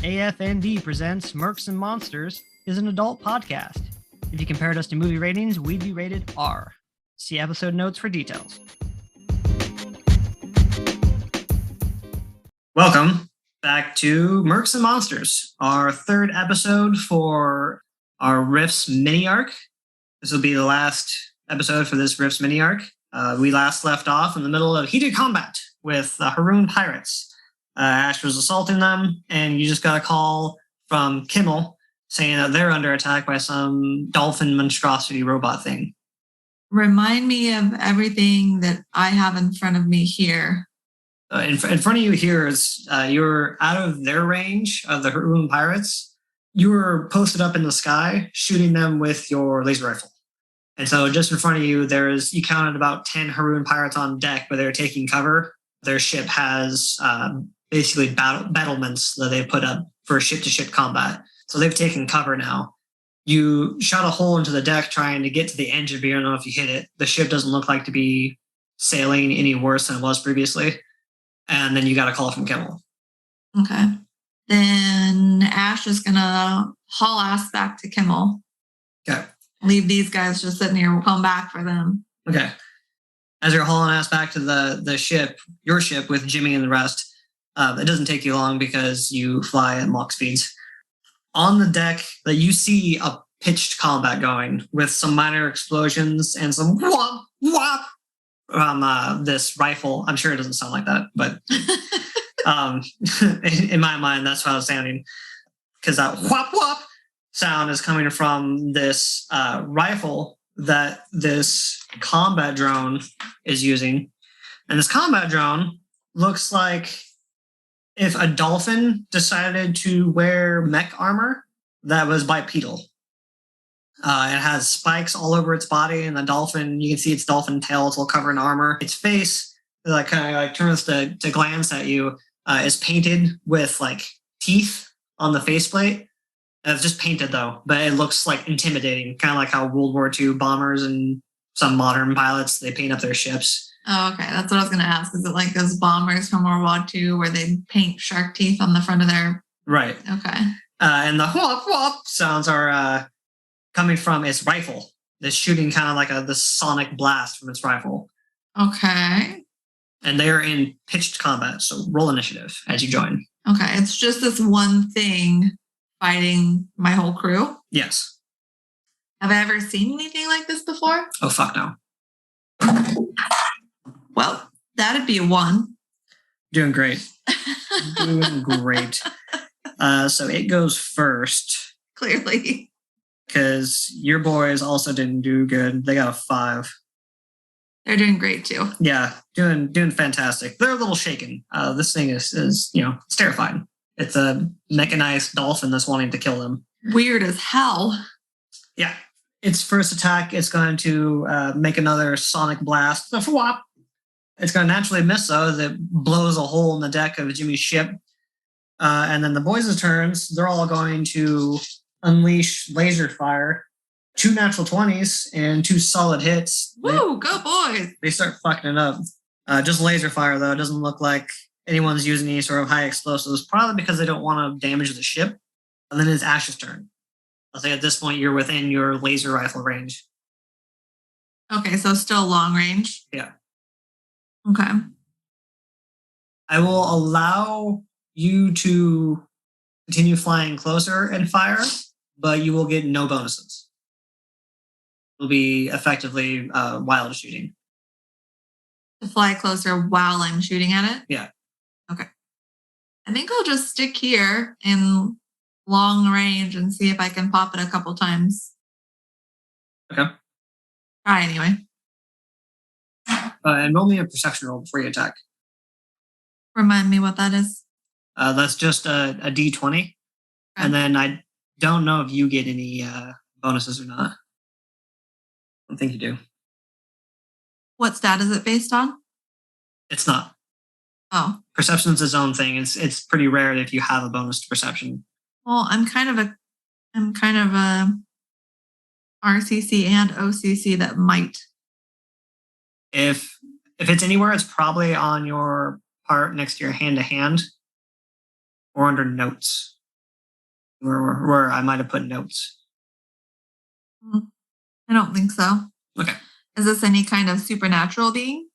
AFND presents Mercs and Monsters is an adult podcast. If you compared us to movie ratings, we'd be rated R. See episode notes for details. Welcome back to Mercs and Monsters, our third episode for our Rifts mini arc. This will be the last episode for this Rifts mini arc. We last left off in the middle of heated combat with Haroon pirates. Ash was assaulting them, and you just got a call from Kimmel saying that they're under attack by some dolphin monstrosity robot thing. Remind me of everything that I have in front of me here. In front of you here is you're out of their range of the Haroon pirates. You were posted up in the sky, shooting them with your laser rifle. And so just in front of you, you counted about 10 Haroon pirates on deck, but they're taking cover. Their ship has basically battlements that they put up for ship-to-ship combat. So they've taken cover now. You shot a hole into the deck trying to get to the engine, but you don't know if you hit it. The ship doesn't look like to be sailing any worse than it was previously. And then you got a call from Kimmel. Okay. Then Ash is going to haul ass back to Kimmel. Okay. Leave these guys just sitting here. We'll come back for them. Okay. As you're hauling ass back to the ship, your ship with Jimmy and the rest, it doesn't take you long because you fly at Mach speeds. On the deck, that you see a pitched combat going with some minor explosions and some whop, whop from this rifle. I'm sure it doesn't sound like that, but in my mind, that's how it's sounding. Because that whop, whop sound is coming from this rifle that this combat drone is using. And this combat drone looks like if a dolphin decided to wear mech armor that was bipedal. It has spikes all over its body, and the dolphin, you can see its dolphin tail, it's all covered in armor. Its face, kind of turns to glance at you, is painted with teeth on the faceplate. It's just painted though, but it looks intimidating, kind of like how World War II bombers and some modern pilots, they paint up their ships. Oh, okay. That's what I was going to ask. Is it like those bombers from World War II where they paint shark teeth on the front of their... Right. Okay. And the whop whop sounds are coming from its rifle. It's shooting kind of like the sonic blast from its rifle. Okay. And they're in pitched combat, so roll initiative as you join. Okay. It's just this one thing fighting my whole crew? Yes. Have I ever seen anything like this before? Oh, fuck no. Well, that'd be a 1. Doing great. Doing great. So it goes first. Clearly. Because your boys also didn't do good. They got a 5. They're doing great too. Yeah, doing fantastic. They're a little shaken. This thing is it's terrifying. It's a mechanized dolphin that's wanting to kill them. Weird as hell. Yeah. Its first attack is going to make another sonic blast. Whop. It's going to naturally miss, though, as it blows a hole in the deck of Jimmy's ship. And then the boys' turns, they're all going to unleash laser fire. 2 natural 20s and 2 solid hits. Woo, go boys! They start fucking it up. Just laser fire, though. It doesn't look like anyone's using any sort of high explosives, probably because they don't want to damage the ship. And then it's Ash's turn. I'll say at this point, you're within your laser rifle range. Okay, so still long range? Yeah. Okay. I will allow you to continue flying closer and fire, but you will get no bonuses. It'll be effectively wild shooting. To fly closer while I'm shooting at it? Yeah. Okay. I think I'll just stick here in long range and see if I can pop it a couple times. Okay. Try anyway. And roll me a perception roll before you attack. Remind me what that is. That's just a D20. Okay. And then I don't know if you get any bonuses or not. I don't think you do. What stat is it based on? It's not. Oh. Perception's its own thing. It's pretty rare if you have a bonus to perception. Well, I'm kind of a RCC and OCC that might. If it's anywhere, it's probably on your part next to your hand-to-hand or under notes. Where I might have put notes. I don't think so. Okay. Is this any kind of supernatural being?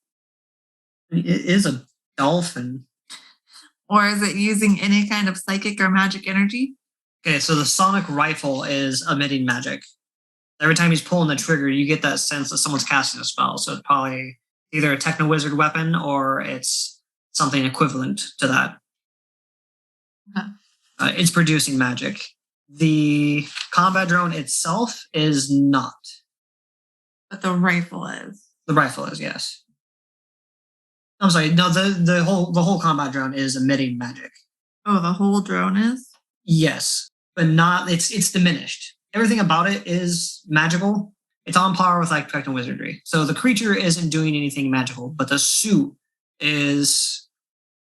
It is a dolphin. Or is it using any kind of psychic or magic energy? Okay, so the sonic rifle is emitting magic. Every time he's pulling the trigger, you get that sense that someone's casting a spell. So it's probably either a techno-wizard weapon or it's something equivalent to that. Okay. It's producing magic. The combat drone itself is not. But the rifle is. The rifle is, yes. I'm sorry. No, the whole combat drone is emitting magic. Oh, the whole drone is? Yes, but not. It's diminished. Everything about it is magical. It's on par with like techno wizardry. So the creature isn't doing anything magical, but the suit is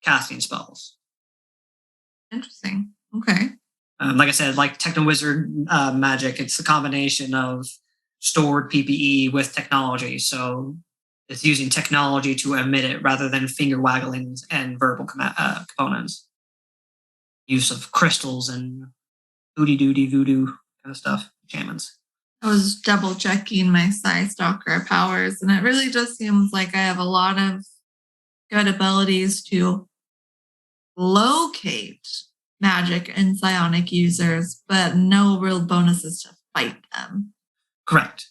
casting spells. Interesting. Okay. Like I said, like techno wizard magic, it's a combination of stored PPE with technology. So it's using technology to emit it rather than finger wagglings and verbal components. Use of crystals and voodoo kind of stuff. Shamans. I was double checking my Psi Stalker powers, and it really just seems like I have a lot of good abilities to locate magic and psionic users, but no real bonuses to fight them. Correct.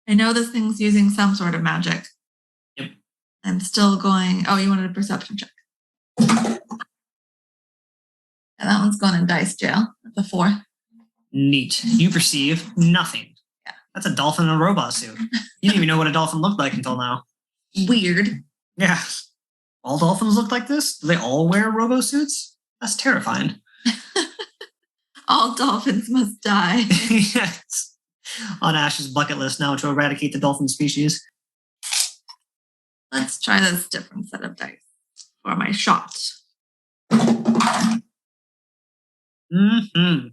I know this thing's using some sort of magic. Yep. I'm still going. Oh, you wanted a perception check. Yeah, that one's going in dice jail. That's a 4. Neat. You perceive nothing. Yeah. That's a dolphin in a robot suit. You didn't even know what a dolphin looked like until now. Weird. Yeah. All dolphins look like this? Do they all wear robo suits? That's terrifying. All dolphins must die. Yes. On Ash's bucket list now to eradicate the dolphin species. Let's try this different set of dice for my shot. Mm-hmm.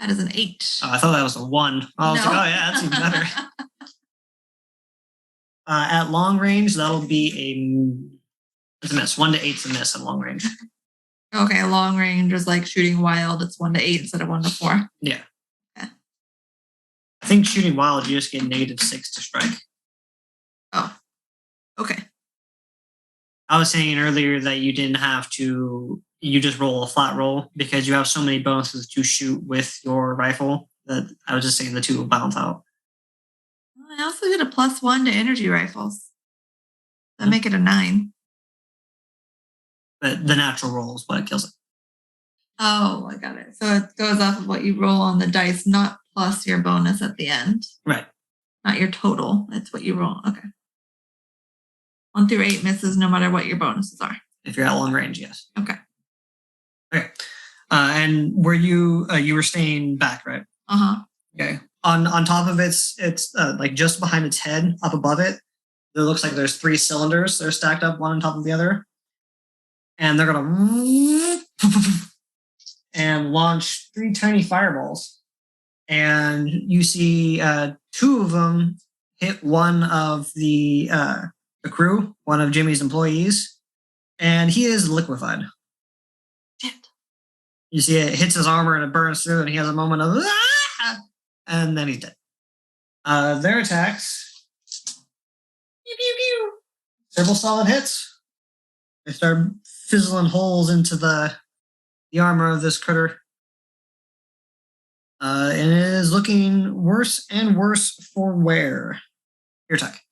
That is an 8. Oh, I thought that was a 1. I was like, oh yeah, that's even better. At long range, that'll be it's a miss. 1 to 8's a miss at long range. Okay, long range is like shooting wild. It's 1 to 8 instead of 1 to 4. Yeah. Okay. I think shooting wild, you just get -6 to strike. Oh, okay. I was saying earlier that you didn't have to, you just roll a flat roll because you have so many bonuses to shoot with your rifle that I was just saying the 2 will balance out. I also get a +1 to energy rifles. That make it a 9. But the natural roll is what kills it. Oh, I got it. So it goes off of what you roll on the dice, not plus your bonus at the end. Right. Not your total. It's what you roll. Okay. 1 through 8 misses no matter what your bonuses are. If you're at long range, yes. Okay. Okay. And were you were staying back, right? Uh-huh. Okay. On top of it's like just behind its head, up above it, it looks like there's 3 cylinders. They're stacked up one on top of the other. And they're gonna and launch 3 tiny fireballs. And you see 2 of them hit one of the crew, one of Jimmy's employees, and he is liquefied. Shit. You see it hits his armor and it burns through, and he has a moment of and then he's dead. Their attacks. Pew, pew, pew. Several solid hits. They start fizzling holes into the armor of this critter. And it is looking worse and worse for wear. Your attack.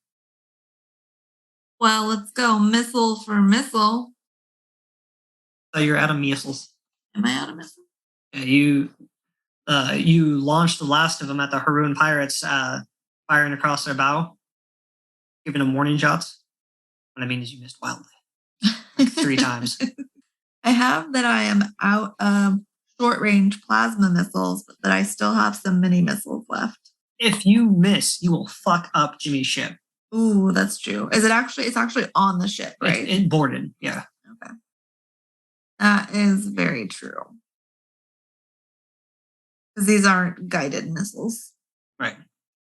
Well, let's go missile for missile. So you're out of missiles. Am I out of missile? Yeah, you launched the last of them at the Haroon pirates, firing across their bow, giving them warning shots. What I mean is you missed wildly. Like 3 times. I have that I am out of short range plasma missiles, but that I still have some mini missiles left. If you miss, you will fuck up Jimmy's ship. Ooh, that's true. Is it actually? It's actually on the ship, right? It boarded, yeah. Okay. That is very true. Because these aren't guided missiles. Right.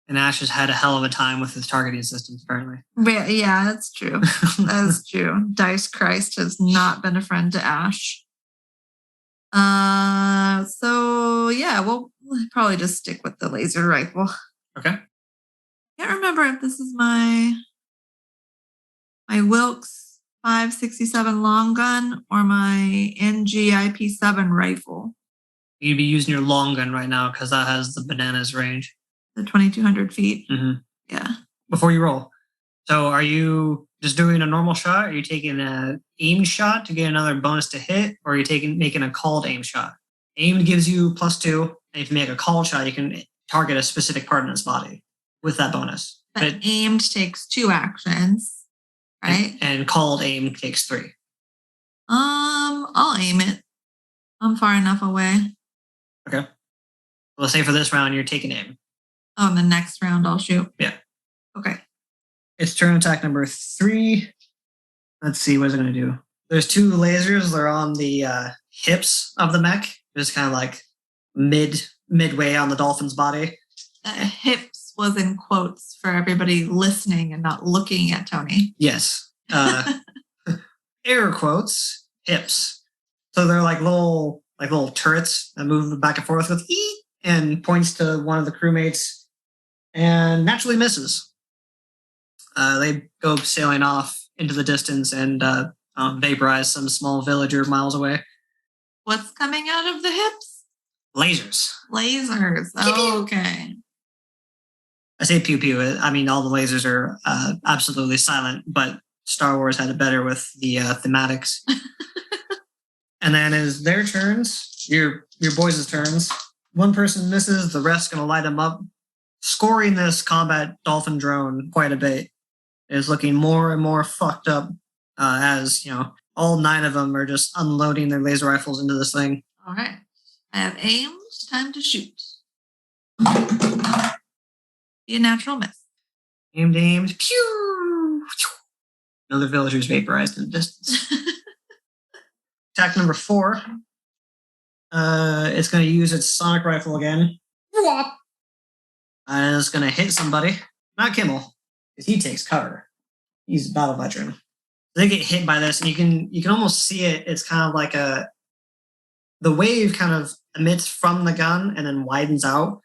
And Ash has had a hell of a time with his targeting systems, apparently. Yeah, that's true. That's true. Dice Christ has not been a friend to Ash. So yeah, we'll probably just stick with the laser rifle. Okay. Can't remember if this is my Wilkes 567 long gun or my NGIP7 rifle. You'd be using your long gun right now because that has the bananas range. The 2,200 feet. Mm-hmm. Yeah. Before you roll. So are you just doing a normal shot? Are you taking an aimed shot to get another bonus to hit? Or are you making a called aim shot? Aimed gives you +2. And if you make a called shot, you can target a specific part in its body with that bonus. But aimed takes 2 actions, right? And called aim takes 3. I'll aim it. I'm far enough away. Okay. Well, say for this round, you're taking aim. Oh, in the next round, I'll shoot. Yeah. Okay. It's turn attack number 3. Let's see, what is it going to do? There's 2 lasers. They're on the hips of the mech. Just kind of like midway on the Dolphin's body. Hips was in quotes for everybody listening and not looking at Tony. Yes. Air quotes, hips. So they're like little turrets that move back and forth with "ee" and points to one of the crewmates and naturally misses. They go sailing off into the distance and vaporize some small villager miles away. What's coming out of the hips? Lasers. Lasers. Oh, okay. I say pew pew. I mean, all the lasers are absolutely silent, but Star Wars had it better with the thematics. And then is their turns, your boys' turns. One person misses, the rest going to light them up, scoring this combat Dolphin drone quite a bit. It's looking more and more fucked up as, all 9 of them are just unloading their laser rifles into this thing. All right. I have aimed. Time to shoot. Be a natural miss. Aimed. Pew! Another villager's vaporized in the distance. Attack number 4. It's going to use its sonic rifle again. Whop! And it's going to hit somebody. Not Kimmel, because he takes cover. He's a battle veteran. They get hit by this, and you can almost see it. It's kind of like the wave kind of emits from the gun and then widens out.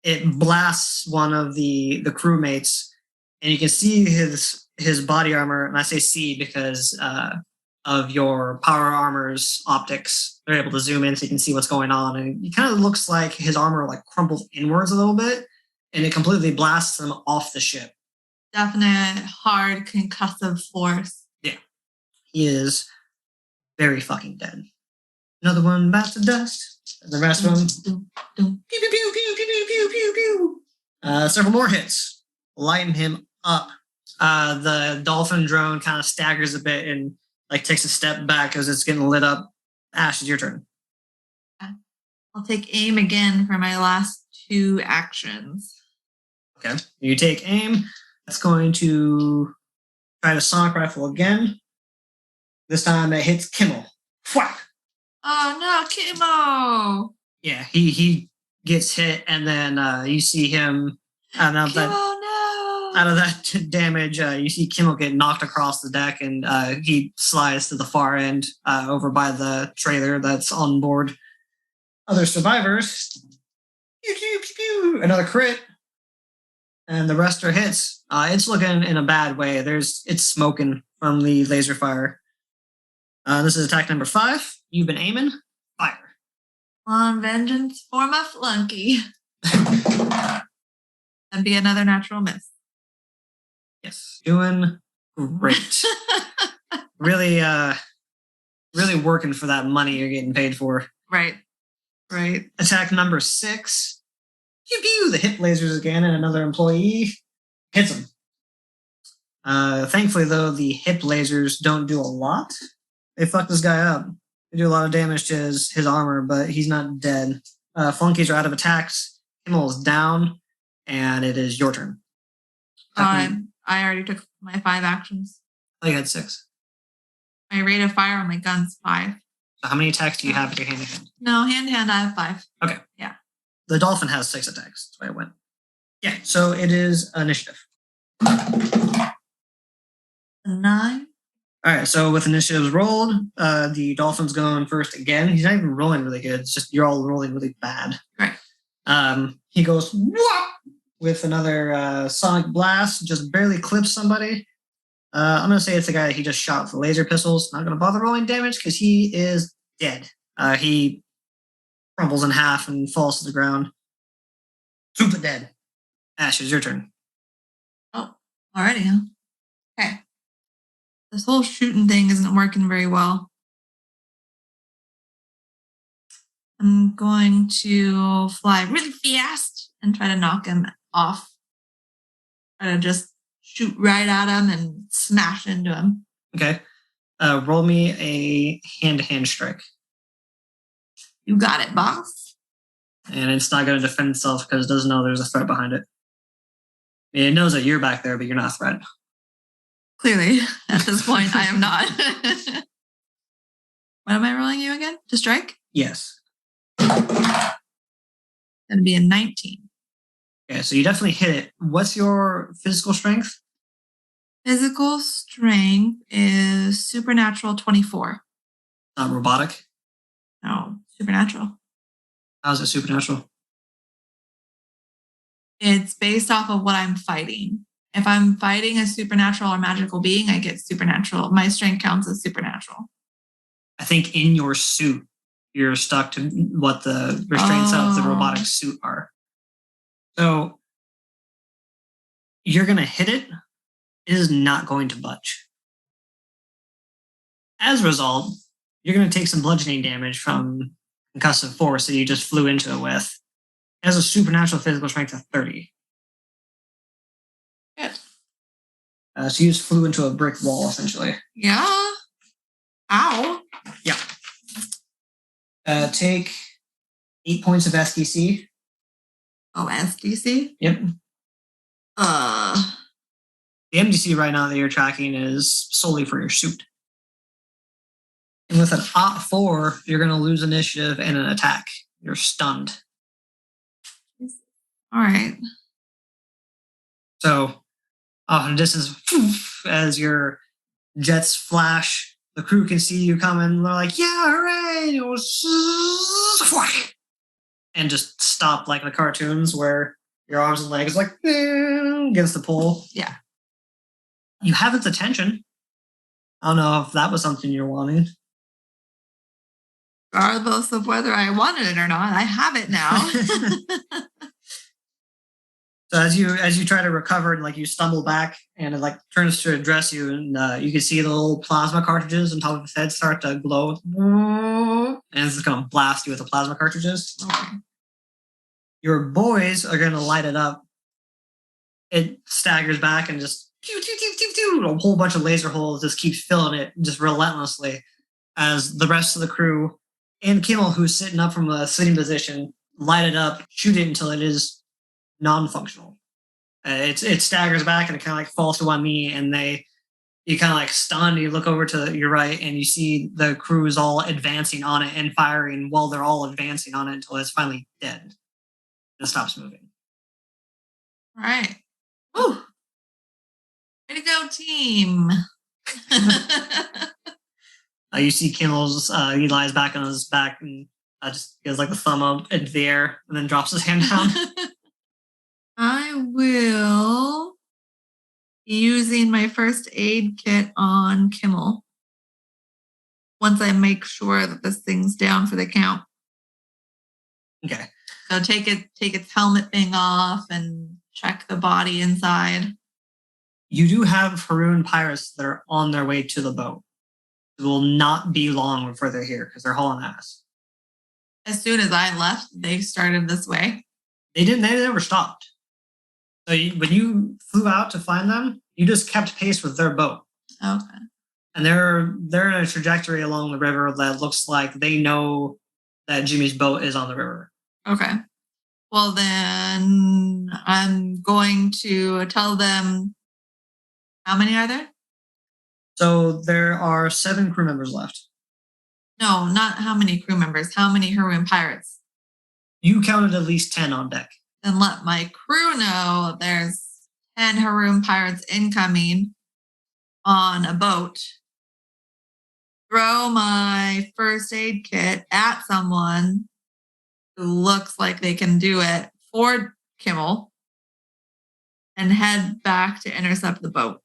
It blasts one of the crewmates, and you can see his body armor. And I say see because of your power armor's optics. They're able to zoom in so you can see what's going on. And it kind of looks like his armor like crumples inwards a little bit, and it completely blasts him off the ship. Definite hard concussive force. Yeah. He is very fucking dead. Another one bats to dust. And the rest of them. Pew, pew, pew, pew, pew, pew, pew, pew, pew. Several more hits. Lighten him up. The Dolphin drone kind of staggers a bit and takes a step back as it's getting lit up. Ash, it's your turn. I'll take aim again for my last 2 actions. Okay. You take aim. That's going to try the sonic rifle again. This time it hits Kimmel. Whack! Oh no, Kimmel! Yeah, he gets hit, and then you see him out of that damage. You see Kimmel get knocked across the deck, and he slides to the far end over by the trailer that's on board. Other survivors. Pew, pew, pew, pew. Another crit. And the rest are hits. It's looking in a bad way. It's smoking from the laser fire. This is attack number 5. You've been aiming. Fire. On vengeance for my flunky. And be another natural miss. Yes. Doing great. Really working for that money you're getting paid for. Right. Attack number 6. Pew pew. The hip lasers again, and another employee hits him. Thankfully, though, the hip lasers don't do a lot. They fuck this guy up. They do a lot of damage to his armor, but he's not dead. Flunkies are out of attacks. Kimmel is down, and it is your turn. I already took my 5 actions. Oh, you had 6. My rate of fire on my gun's 5. So how many attacks do you have with your hand-to-hand? No, hand-to-hand I have 5. Okay. Yeah. The Dolphin has 6 attacks. That's why I went. Yeah, so it is initiative. 9. All right, so with initiatives rolled, the Dolphin's going first again. He's not even rolling really good. It's just you're all rolling really bad. Right. He goes whoop, with another sonic blast, just barely clips somebody. I'm going to say it's the guy that he just shot with the laser pistols. Not going to bother rolling damage because he is dead. He crumbles in half and falls to the ground. Super dead. Ash, it's your turn. Oh, alrighty, huh? Okay. This whole shooting thing isn't working very well. I'm going to fly really fast and try to knock him off. Try to just shoot right at him and smash into him. Okay. Roll me a hand-to-hand strike. You got it, boss. And it's not going to defend itself because it doesn't know there's a threat behind it. It knows that you're back there, but you're not a threat. Clearly, at this point, I am not. What am I rolling you again? To strike? Yes. Going to be a 19. Okay, so you definitely hit it. What's your physical strength? Physical strength is supernatural 24. Not robotic. No, supernatural. How's it supernatural? It's based off of what I'm fighting. If I'm fighting a supernatural or magical being, I get supernatural. My strength counts as supernatural. I think in your suit, you're stuck to what the restraints of the robotic suit are. So you're going to hit it. It is not going to budge. As a result, you're going to take some bludgeoning damage from concussive force that you just flew into it with. It has a supernatural physical strength of 30. Good. So you just flew into a brick wall, essentially. Yeah. Ow. Yeah. Take 8 points of SDC. Oh, SDC? Yep. The MDC right now that you're tracking is solely for your suit. And with an OP4, you're going to lose initiative and an attack. You're stunned. All right. So, off in the distance, as your jets flash, the crew can see you coming. They're like, yeah, hooray! And just stop like the cartoons where your arms and legs like against the pole. Yeah. You have its attention. I don't know if that was something you're wanting. Regardless of whether I wanted it or not, I have it now. So as you try to recover, like you stumble back and it like turns to address you, and you can see the little plasma cartridges on top of his head start to glow, and it's going to blast you with the plasma cartridges. Okay. Your boys are going to light it up. It staggers back and just a whole bunch of laser holes just keeps filling it just relentlessly as the rest of the crew and Kimmel, who's sitting up from a sitting position, light it up, shoot it until it is non-functional. It staggers back and it kind of like falls to one knee, and you kind of like stunned. You look over to your right and you see the crew is all advancing on it and firing while they're all advancing on it until it's finally dead. It stops moving. All right. Woo. Way to go, team. You see Kimmel's, he lies back on his back and just gives like the thumb up into the air and then drops his hand down. I will be using my first aid kit on Kimmel once I make sure that this thing's down for the count. Okay. So take its helmet thing off and check the body inside. You do have Haroon pirates that are on their way to the boat. It will not be long before they're here because they're hauling ass. As soon as I left, they started this way. They never stopped. So when you flew out to find them, you just kept pace with their boat. Okay. And they're in a trajectory along the river that looks like they know that Jimmy's boat is on the river. Okay. Well, then I'm going to tell them, how many are there? So there are 7 crew members left. No, not how many crew members. How many Haroon pirates? You counted at least 10 on deck. Then let my crew know there's 10 Haroon pirates incoming on a boat throw my first aid kit at someone who looks like they can do it for Kimmel and head back to intercept the boat.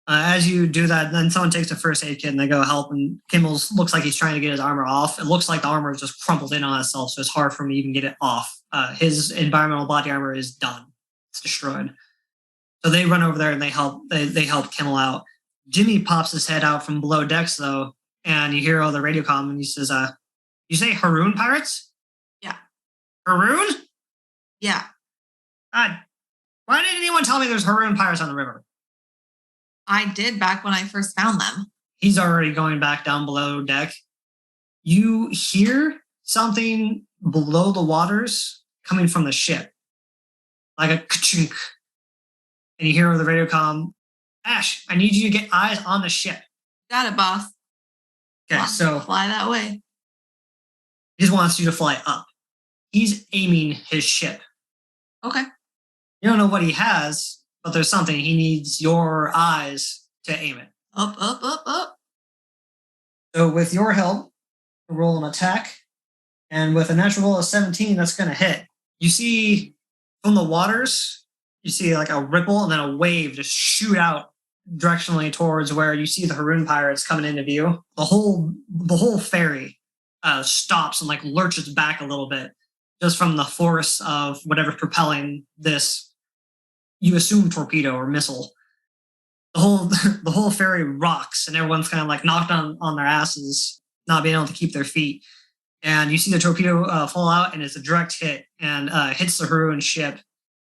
As you do that, then someone takes a first aid kit and they go help, and Kimmel looks like he's trying to get his armor off. It looks like the armor is just crumpled in on itself, so it's hard for him to even get it off. His environmental body armor is done. It's destroyed. So they run over there and they help Kimmel out. Jimmy pops his head out from below decks, though, and you hear all the radio comm, and he says, you say Haroon pirates? Yeah. Haroon? Yeah. God, why didn't anyone tell me there's Haroon pirates on the river? I did back when I first found them. He's already going back down below deck. You hear something below the waters coming from the ship, like a ka-chink. And you hear over the radio comm, Ash, I need you to get eyes on the ship. Got it, boss. Okay, so fly that way. He just wants you to fly up. He's aiming his ship. Okay. You don't know what he has, but there's something. He needs your eyes to aim it. Up, up, up, up. So with your help, roll an attack. And with a natural roll of 17, that's going to hit. You see from the waters, you see like a ripple and then a wave just shoot out directionally towards where you see the Haroon pirates coming into view. The whole ferry stops and like lurches back a little bit just from the force of whatever's propelling this, you assume, torpedo or missile. The whole ferry rocks and everyone's kind of like knocked on their asses, not being able to keep their feet. And you see the torpedo fall out, and it's a direct hit and hits the Haroon ship.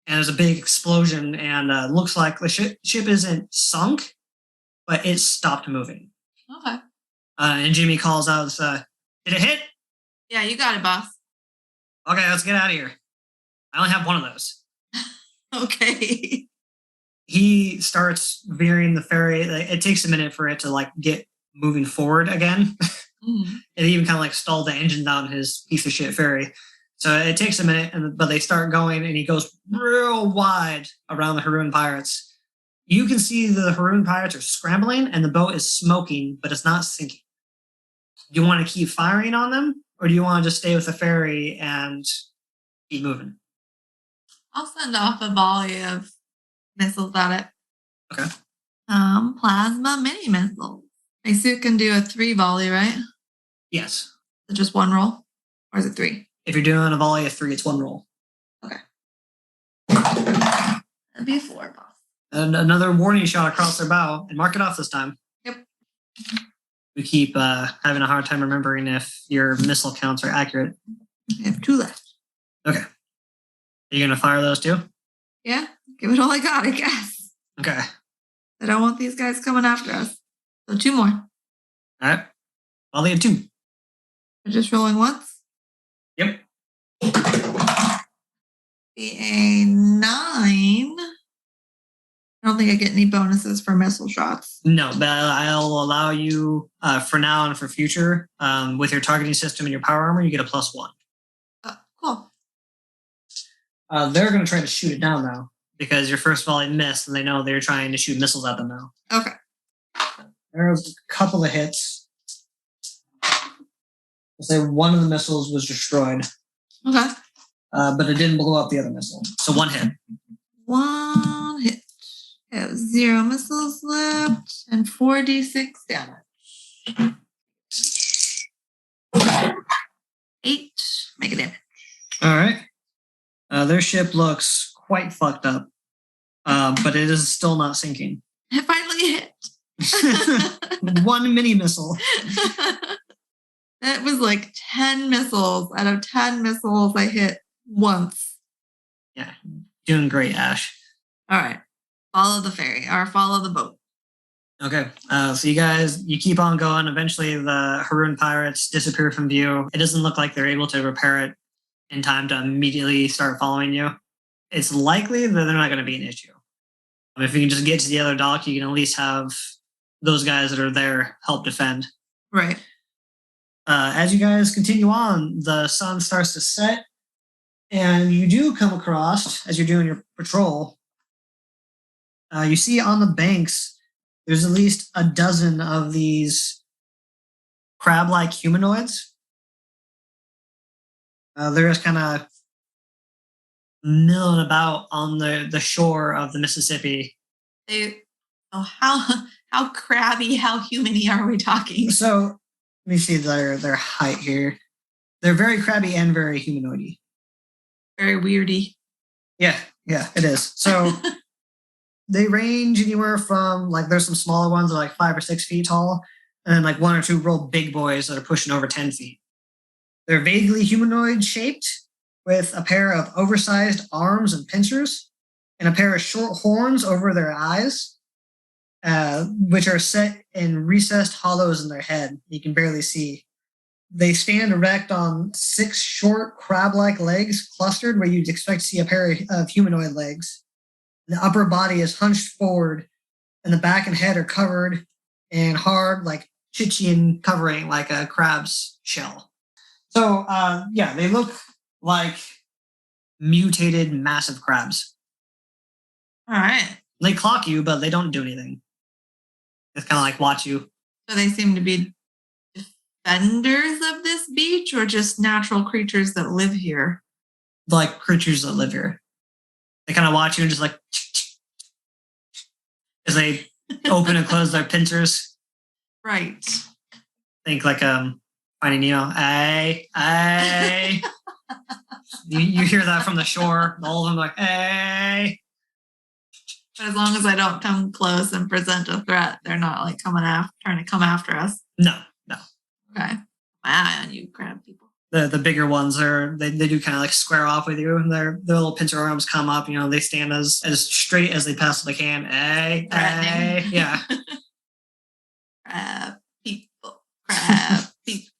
And there's a big explosion, and looks like the ship isn't sunk, but it stopped moving. Okay. And Jimmy calls out, did it hit? Yeah, you got it, boss. Okay, let's get out of here. I only have one of those. Okay. He starts veering the ferry. It takes a minute for it to like get moving forward again. Mm-hmm. It even kind of like stalled the engine down his piece of shit ferry. So it takes a minute, but they start going, and he goes real wide around the Haroon pirates. You can see the Haroon pirates are scrambling, and the boat is smoking, but it's not sinking. Do you want to keep firing on them, or do you want to just stay with the ferry and keep moving? I'll send off a volley of missiles at it. Okay. Plasma mini missiles. My suit can do a 3 volley, right? Yes. Is it just 1 roll? Or is it 3? If you're doing a volley of 3, it's 1 roll. Okay. That'd be a 4, boss. And another warning shot across their bow, and mark it off this time. Yep. We keep having a hard time remembering if your missile counts are accurate. I have 2 left. Okay. Are you going to fire those too? Yeah. Give it all I got, I guess. Okay. I don't want these guys coming after us. So 2 more. All right. Volley of 2. We're just rolling once. Yep. Be a 9. I don't think I get any bonuses for missile shots. No, but I'll allow you for now and for future with your targeting system and your power armor, you get a +1. Cool. They're going to try to shoot it down now because your first volley missed, and they know they're trying to shoot missiles at them now. Okay. There's a couple of hits. I'll say one of the missiles was destroyed. Okay. But it didn't blow up the other missile. So 1 hit. 1 hit. I have 0 missiles left and 4d6 damage. 8 mega damage. All right. Their ship looks quite fucked up, but it is still not sinking. It finally hit. 1 mini missile. That was like 10 missiles. Out of 10 missiles, I hit once. Yeah, doing great, Ash. All right. Follow the ferry or follow the boat. Okay, so you keep on going. Eventually, the Haroon pirates disappear from view. It doesn't look like they're able to repair it in time to immediately start following you. It's likely that they're not going to be an issue. If you can just get to the other dock, you can at least have those guys that are there help defend. Right. As you guys continue on, the sun starts to set, and you do come across, as you're doing your patrol, you see on the banks, there's at least a dozen of these crab-like humanoids. They're just kind of milling about on the shore of the Mississippi. How crabby, how humany are we talking? So let me see their height here. They're very crabby and very humanoidy. Very weirdy. Yeah, it is. So they range anywhere from like there's some smaller ones that are like 5 or 6 feet tall, and then like 1 or 2 real big boys that are pushing over 10 feet. They're vaguely humanoid shaped with a pair of oversized arms and pincers and a pair of short horns over their eyes, which are set in recessed hollows in their head. You can barely see. They stand erect on 6 short crab-like legs clustered where you'd expect to see a pair of humanoid legs. The upper body is hunched forward, and the back and head are covered in hard, like Chichian covering, like a crab's shell. So, they look like mutated massive crabs. All right. They clock you, but they don't do anything. Just kind of like watch you. So they seem to be defenders of this beach or just natural creatures that live here? Like creatures that live here. They kind of watch you and just like as they open and close their pincers. Right. Think like Finding Nemo. Hey. You hear that from the shore. All of them like, hey. But as long as I don't come close and present a threat, they're not like trying to come after us. No. Okay. My eye on you, crab people. The bigger ones they do kind of like square off with you, and their little pincer arms come up. They stand as straight as they possibly can. Hey. Yeah. Crab people.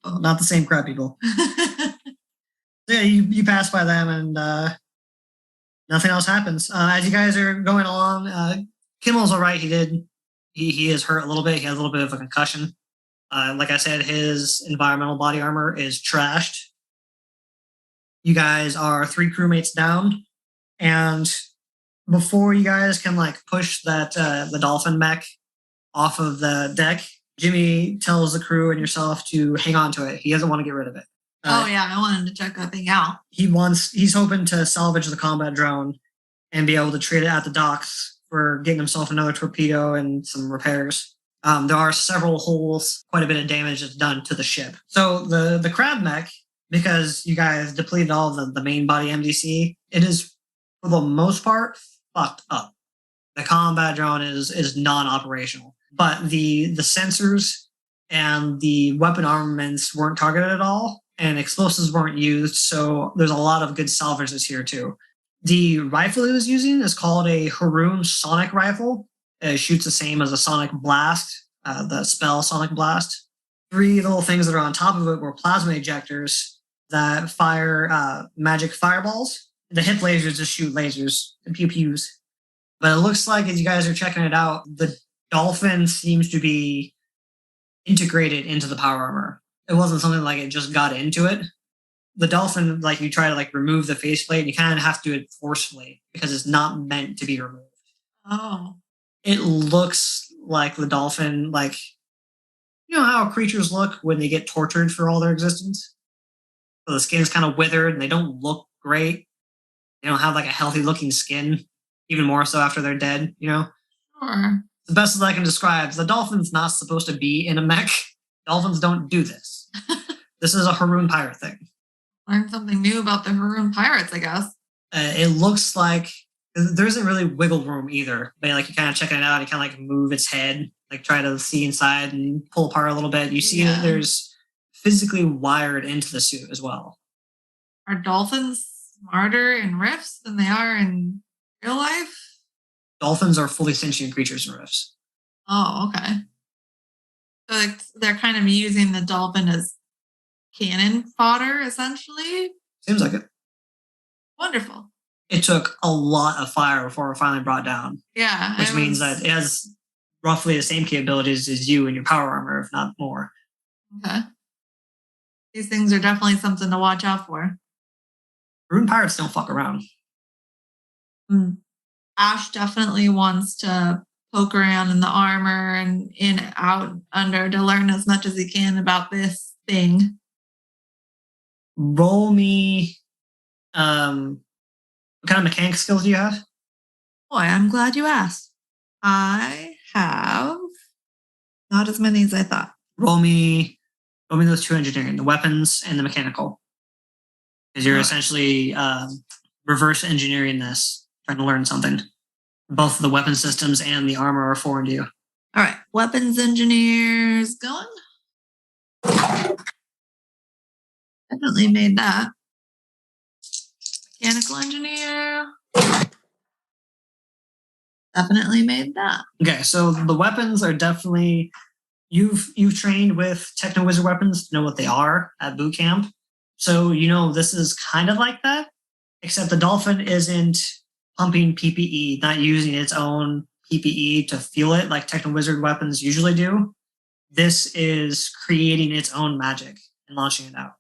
Not the same crab people. Yeah, you pass by them and nothing else happens. As you guys are going along, Kimmel's all right. He is hurt a little bit. He has a little bit of a concussion. Like I said, his environmental body armor is trashed. You guys are 3 crewmates down, and before you guys can like push that the Dolphin mech off of the deck, Jimmy tells the crew and yourself to hang on to it. He doesn't want to get rid of it. I wanted to check that thing out. He's hoping to salvage the combat drone and be able to trade it at the docks for getting himself another torpedo and some repairs. There are several holes, quite a bit of damage that's done to the ship. So the crab mech, because you guys depleted all of the main body MDC, it is for the most part fucked up. The combat drone is non-operational, but the sensors and the weapon armaments weren't targeted at all, and explosives weren't used. So there's a lot of good salvages here too. The rifle he was using is called a Haroon Sonic Rifle. It shoots the same as a Sonic Blast, the spell Sonic Blast. 3 little things that are on top of it were plasma ejectors that fire magic fireballs. The hip lasers just shoot lasers and pew-pews. But it looks like as you guys are checking it out, the Dolphin seems to be integrated into the power armor. It wasn't something like it just got into it. The Dolphin, like you try to like remove the faceplate, and you kind of have to do it forcefully because it's not meant to be removed. Oh. It looks like the Dolphin, like, you know how creatures look when they get tortured for all their existence? So the skin's kind of withered and they don't look great. They don't have like a healthy looking skin, even more so after they're dead, Sure. The best as I can describe is the Dolphin's not supposed to be in a mech. Dolphins don't do this. This is a Haroon pirate thing. Learned something new about the Haroon pirates, I guess. It looks like there isn't really wiggle room either. But like you kind of checking it out, you kind of like move its head, like try to see inside and pull apart a little bit. You see that there's physically wired into the suit as well. Are dolphins smarter in rifts than they are in real life? Dolphins are fully sentient creatures in rifts. Oh, okay. So they're kind of using the dolphin as cannon fodder, essentially? Seems like it. Wonderful. It took a lot of fire before it finally brought down. Yeah. Which means that it has roughly the same capabilities as you and your power armor, if not more. Okay. These things are definitely something to watch out for. Rune pirates don't fuck around. Ash definitely wants to poke around in the armor and in, out, under to learn as much as he can about this thing. Roll me. What kind of mechanic skills do you have? Boy, I'm glad you asked. I have not as many as I thought. Roll me those 2 engineering, the weapons and the mechanical. Because you're essentially reverse engineering this, trying to learn something. Both the weapon systems and the armor are foreign to you. All right, weapons engineers going. Definitely made that. Mechanical engineer. Definitely made that. Okay, so the weapons are definitely you've trained with techno wizard weapons to know what they are at boot camp. So you know this is kind of like that, except the Dolphin isn't pumping PPE, not using its own PPE to fuel it like techno wizard weapons usually do. This is creating its own magic and launching it out.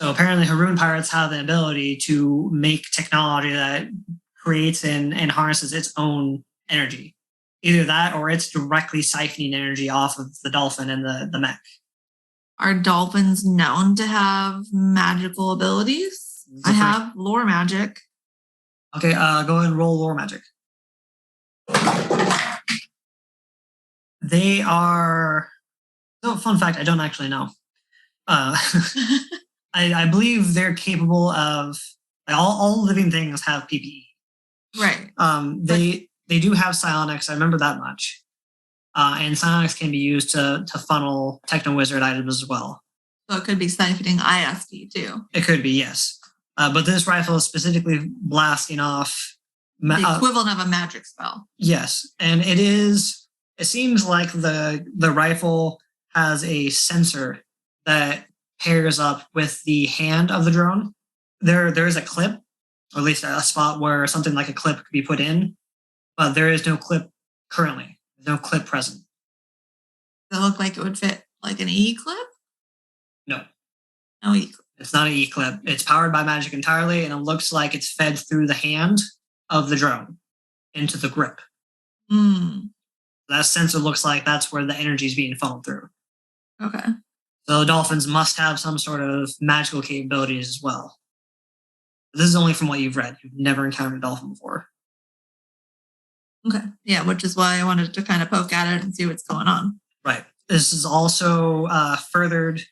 So apparently Haroon pirates have the ability to make technology that creates and harnesses its own energy. Either that or it's directly siphoning energy off of the Dolphin and the mech. Are dolphins known to have magical abilities? I have lore magic. Okay, go ahead and roll lore magic. They are... So, fun fact, I don't actually know. I believe they're capable of... All living things have PPE. Right. They do have psionics, I remember that much. And psionics can be used to funnel techno-wizard items as well. So it could be siphoning ISD too. It could be, yes. But this rifle is specifically blasting off... the equivalent of a magic spell. Yes, and it seems like the rifle has a sensor that pairs up with the hand of the drone. There is a clip, or at least a spot where something like a clip could be put in, but there is no clip currently. There's no clip present. Does it look like it would fit like an E-clip? No. No E-clip. It's not an E-clip. It's powered by magic entirely, and it looks like it's fed through the hand of the drone into the grip. That sensor looks like that's where the energy is being funneled through. Okay. So the Dolphins must have some sort of magical capabilities as well. This is only from what you've read. You've never encountered a dolphin before. Okay. Yeah, which is why I wanted to kind of poke at it and see what's going on. Right. This is also furthered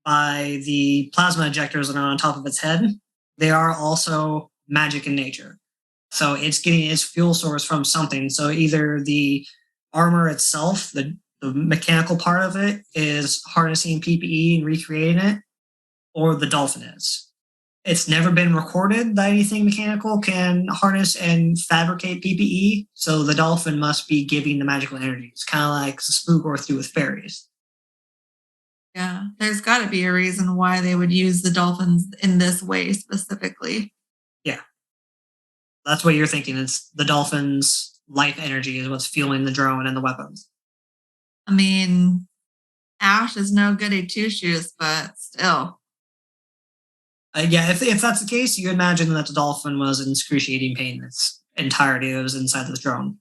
by the plasma ejectors that are on top of its head. They are also magic in nature. So it's getting its fuel source from something. So either the armor itself, the mechanical part of it, is harnessing PPE and recreating it, or the Dolphin is. It's never been recorded that anything mechanical can harness and fabricate PPE, so the Dolphin must be giving the magical energy. It's kind of like the spook or through with fairies. Yeah, there's got to be a reason why they would use the dolphins in this way specifically. Yeah. That's what you're thinking. It's the Dolphin's life energy is what's fueling the drone and the weapons. I mean, Ash is no goody two-shoes, but still. Yeah, if that's the case, you imagine that the Dolphin was in excruciating pain its entirety that was inside the drone.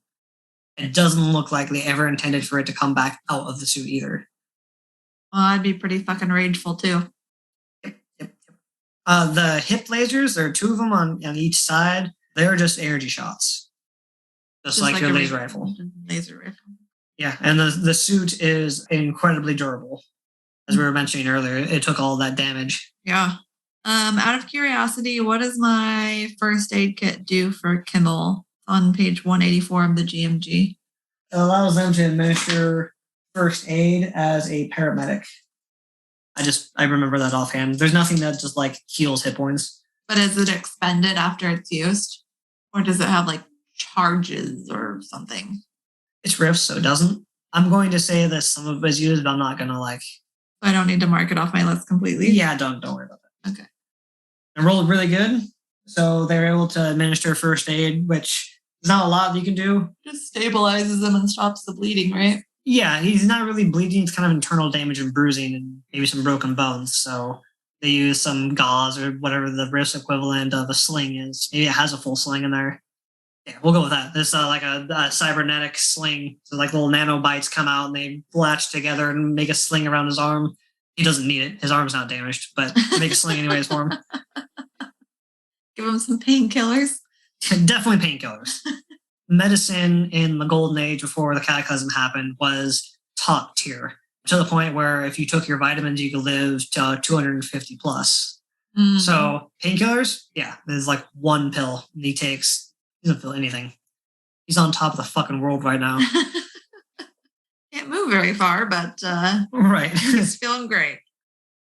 It doesn't look like they ever intended for it to come back out of the suit either. Well, I'd be pretty fucking rageful too. Yep. The hip lasers, there are 2 of them on each side. They're just energy shots. Just like your laser rifle. Laser rifle. Yeah, and the suit is incredibly durable. As we were mentioning earlier, it took all that damage. Yeah. Out of curiosity, what does my first aid kit do for Kimmel on page 184 of the GMG? It allows them to administer first aid as a paramedic. I remember that offhand. There's nothing that just like heals hit points. But is it expended after it's used? Or does it have like charges or something? It's riffs, so it doesn't. I'm going to say that some of it is used, but I'm not going to like... I don't need to mark it off my list completely? Yeah, don't worry about that. Okay. And rolled really good. So they're able to administer first aid, which is not a lot you can do. Just stabilizes him and stops the bleeding, right? Yeah, he's not really bleeding. It's kind of internal damage and bruising and maybe some broken bones. So they use some gauze or whatever the wrist equivalent of a sling is. Maybe it has a full sling in there. Yeah, we'll go with that. This like a cybernetic sling. So like little nanobites come out and they latch together and make a sling around his arm. He doesn't need it. His arm's not damaged, but make a sling anyways for him. Give him some painkillers. Definitely painkillers. Medicine in the golden age before the cataclysm happened was top tier, to the point where if you took your vitamins, you could live to 250 plus. Mm. So painkillers, yeah, there's like one pill he takes. He doesn't feel anything. He's on top of the fucking world right now. Can't move very far, but right. he's feeling great.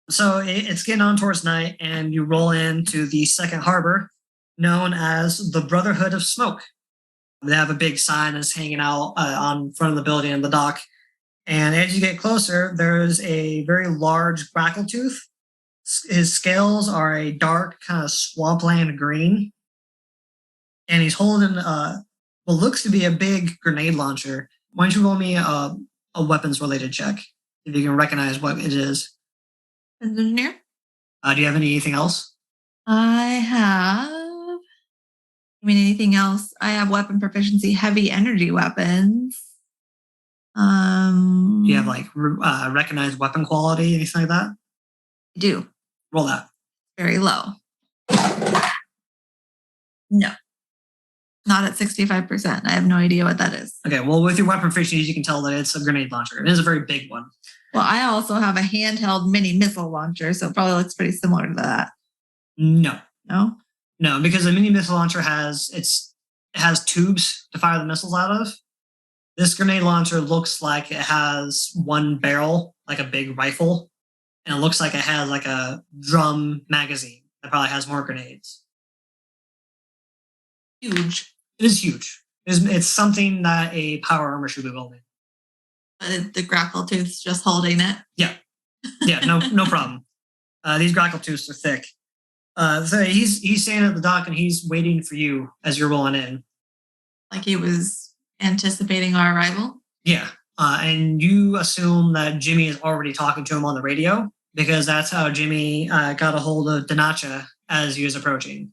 So it's getting on towards night, and you roll into the second harbor, known as the Brotherhood of Smoke. They have a big sign that's hanging out on front of the building in the dock. And as you get closer, there's a very large grackle tooth. His scales are a dark kind of swampland green. And he's holding what looks to be a big grenade launcher. Why don't you roll me a weapons-related check, if you can recognize what it is. Engineer? Do you have anything else? I have... I mean, anything else? I have weapon proficiency, heavy energy weapons. Do you have like recognized weapon quality, anything like that? I do. Roll that. Very low. No. Not at 65%. I have no idea what that is. Okay, well, with your weapon proficiency, you can tell that it's a grenade launcher. It is a very big one. Well, I also have a handheld mini missile launcher, so it probably looks pretty similar to that. No. No? No, because the mini missile launcher has tubes to fire the missiles out of. This grenade launcher looks like it has one barrel, like a big rifle, and it looks like it has like a drum magazine that probably has more grenades. Huge. It is huge. It's something that a power armor should be wielding. The grackle tooth's just holding it. Yeah, no problem. These grackle tooths are thick. So he's standing at the dock and he's waiting for you as you're rolling in. Like he was anticipating our arrival? Yeah. And you assume that Jimmy is already talking to him on the radio, because that's how Jimmy got a hold of Danacha as he was approaching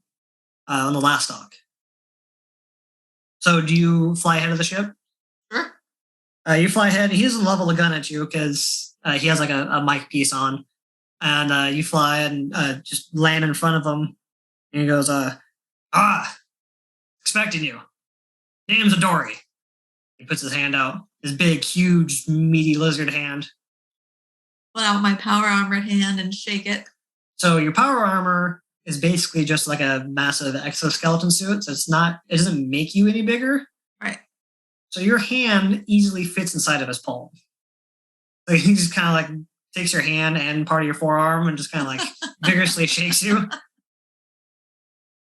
on the last dock. So do you fly ahead of the ship? Sure. You fly ahead. He doesn't level a gun at you because he has like a mic piece on. And you fly and just land in front of him. And he goes, expecting you. Name's Adori. He puts his hand out. His big, huge, meaty lizard hand. Pull out my power armored hand and shake it. So your power armor is basically just like a massive exoskeleton suit. So it doesn't make you any bigger. Right. So your hand easily fits inside of his palm. So he just kind of like takes your hand and part of your forearm and just kind of like vigorously shakes you.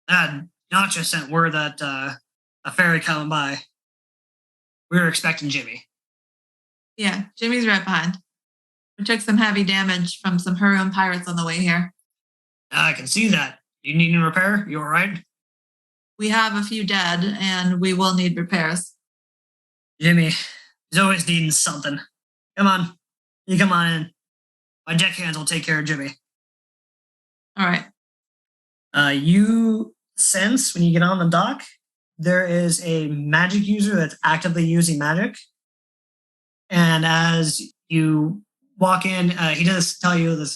Danacha sent word that a ferry coming by. We were expecting Jimmy. Yeah, Jimmy's right behind. We took some heavy damage from some Huron pirates on the way here. I can see that. You need any repair? You all right? We have a few dead, and we will need repairs. Jimmy is always needing something. Come on. You come on in. My deckhands will take care of Jimmy. All right. You sense when you get on the dock, there is a magic user that's actively using magic. And as you walk in, he does tell you this,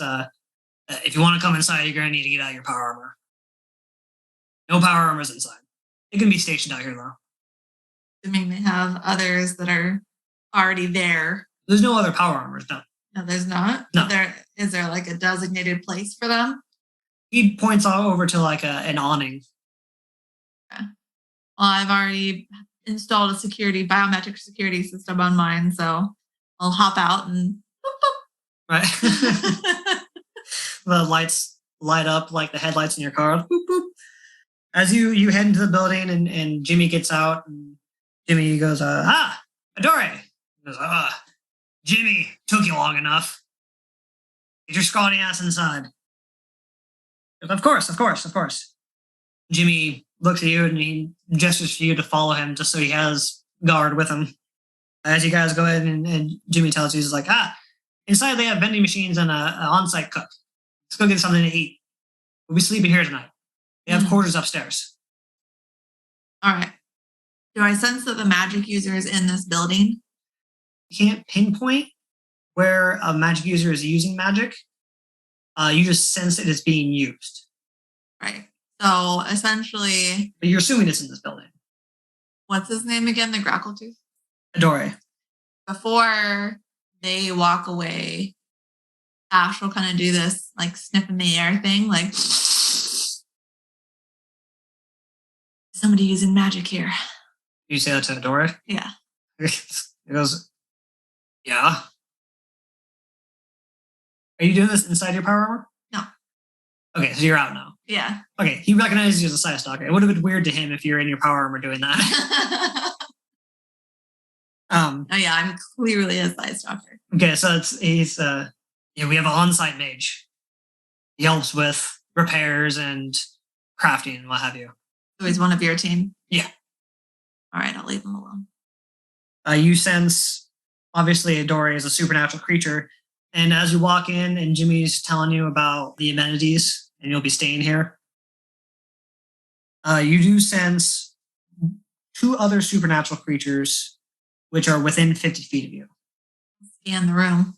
if you want to come inside, you're going to need to get out your power armor. No power armors inside. It can be stationed out here, though. Assuming they have others that are already there. There's no other power armors, no. No, there's not? No. Is there like a designated place for them? He points all over to like an awning. Okay. Well, I've already installed a biometric security system on mine, so I'll hop out and boop, boop. Right. The lights light up like the headlights in your car. Boop, boop. As you head into the building and Jimmy gets out, and Jimmy goes, Adore. He goes, Jimmy, took you long enough. Get your scrawny ass inside. Of course. Jimmy looks at you and he gestures for you to follow him just so he has guard with him. As you guys go in and Jimmy tells you, he's like, inside they have vending machines and an on-site cook. Let's go get something to eat. We'll be sleeping here tonight. They have quarters upstairs. All right. Do I sense that the magic user is in this building? You can't pinpoint where a magic user is using magic. You just sense it is being used. Right. So essentially, but you're assuming it's in this building. What's his name again? The Grackletooth? Adore. Before they walk away, Ash will kind of do this like sniff in the air thing, like somebody using magic here. You say that to Adore? Yeah. It goes, yeah. Are you doing this inside your power armor? No. Okay, so you're out now. Yeah. Okay, he recognizes you as a side stalker. It would have been weird to him if you're in your power armor doing that. Oh yeah, I'm clearly a side stalker. Okay, so we have an on-site mage. He helps with repairs and crafting and what have you. So he's one of your team? Yeah. All right, I'll leave him alone. You sense, obviously, Adore is a supernatural creature. And as you walk in and Jimmy's telling you about the amenities and you'll be staying here, you do sense 2 other supernatural creatures which are within 50 feet of you. Scan the room.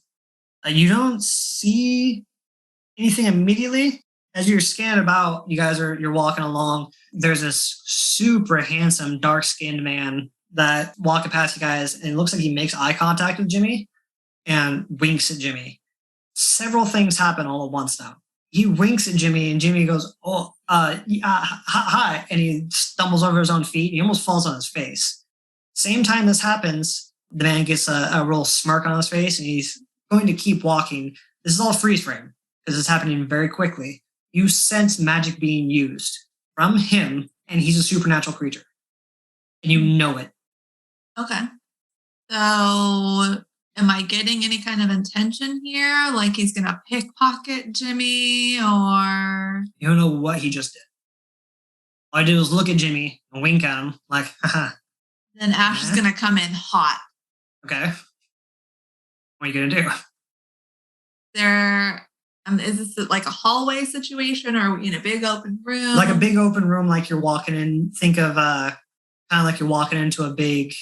You don't see anything immediately. As you're scanning about, you're walking along. There's this super handsome, dark-skinned man that walking past you guys, and it looks like he makes eye contact with Jimmy and winks at Jimmy. Several things happen all at once now. He winks at Jimmy, and Jimmy goes, hi, and he stumbles over his own feet. He almost falls on his face. Same time this happens, the man gets a real smirk on his face, and he's going to keep walking. This is all freeze frame because it's happening very quickly. You sense magic being used from him, and he's a supernatural creature. And you know it. Okay. So am I getting any kind of intention here? Like he's going to pickpocket Jimmy or... You don't know what he just did. All I did was look at Jimmy and wink at him like, haha. Then Ash is going to come in hot. Okay. What are you going to do? Is this like a hallway situation or are we in a big open room? Like a big open room, like you're walking in. Think of kind of like you're walking into a big...